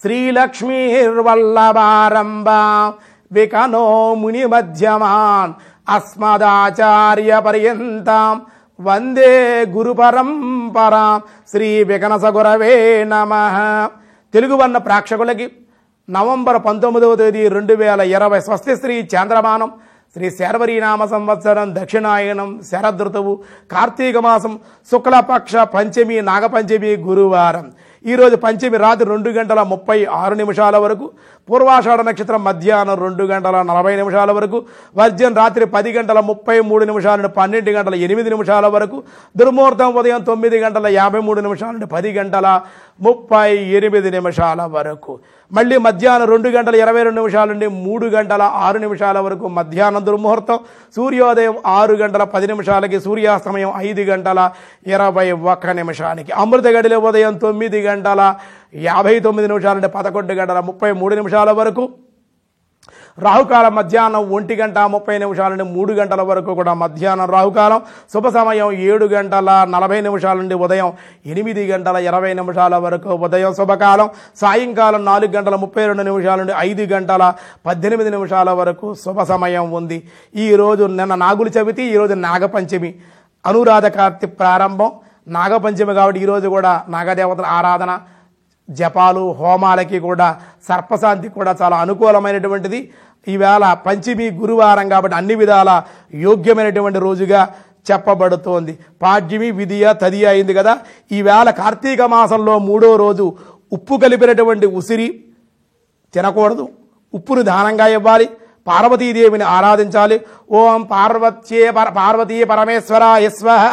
శ్రీలక్ష్మీర్వల్లభారంభ వికనో ముని మధ్యమాన్ అస్మదాచార్య పర్యంతం వందే గురు పరంపరా శ్రీ వికనస గురవే నమః. తెలుగు వర్ణ ప్రేక్షకులకి నవంబర్ 19వ తేదీ 2020 స్వస్తి శ్రీ చాంద్రమానం శ్రీ శర్వరీనామ సంవత్సరం దక్షిణాయనం శరదృతువు కార్తీక మాసం శుక్లపక్ష పంచమి నాగపంచమి గురువారం. ఈరోజు పంచమి రాత్రి 2:36 వరకు, పూర్వాషాఢ నక్షత్రం మధ్యాహ్నం 2:40 వరకు, వర్జన్ రాత్రి 10:33 నుండి 12:08 వరకు, దుర్ముహూర్తం ఉదయం 9:53 నుండి 10:38 వరకు. మళ్ళీ మధ్యాహ్నం 2:22 నుండి 3:06 వరకు మధ్యాహ్నం దుర్ముహూర్తం. సూర్యోదయం 6:10 సూర్యాస్తమయం 5:21. అమృత గడిలో ఉదయం 9:59 నుండి 11:33 వరకు. రాహుకాలం మధ్యాహ్నం 1:30 నుండి 3 వరకు కూడా మధ్యాహ్నం రాహుకాలం. శుభ సమయం 7:40 నుండి ఉదయం 8:20 వరకు ఉదయం శుభకాలం. సాయంకాలం 4:32 నుండి 5:18 వరకు శుభ సమయం ఉంది. ఈరోజు నిన్న నాగుల చవితి, ఈరోజు నాగపంచమి, అనురాధ కార్తీ ప్రారంభం. నాగపంచమి కాబట్టి ఈరోజు కూడా నాగదేవతల ఆరాధన, జపాలు, హోమాలకి కూడా సర్పశాంతి కూడా చాలా అనుకూలమైనటువంటిది. ఈవేళ పంచమి గురువారం కాబట్టి అన్ని విధాల యోగ్యమైనటువంటి రోజుగా చెప్పబడుతోంది. పాడ్యమి, విధియ, తదియ అయింది కదా. ఈవేళ కార్తీక మాసంలో 3వ రోజు ఉప్పు కలిపినటువంటి ఉసిరి తినకూడదు. ఉప్పును దానంగా ఇవ్వాలి. పార్వతీదేవిని ఆరాధించాలి. ఓం పార్వతీ పరమేశ్వర స్వః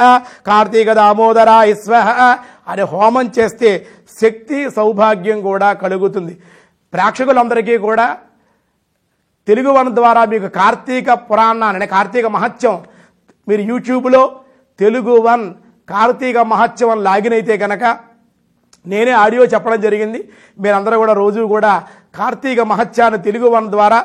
కార్తీక దామోదర స్వః అని హోమం చేస్తే శక్తి సౌభాగ్యం కూడా కలుగుతుంది. ప్రేక్షకులందరికీ కూడా తెలుగు వన్ ద్వారా మీకు కార్తీక పురాణాన్ని, కార్తీక మహత్యం మీరు యూట్యూబ్లో తెలుగు వన్ కార్తీక మహత్యం లాగిన్ అయితే కనుక నేనే ఆడియో చెప్పడం జరిగింది. మీరందరూ కూడా రోజు కూడా కార్తీక మహత్యాన్ని తెలుగు వన్ ద్వారా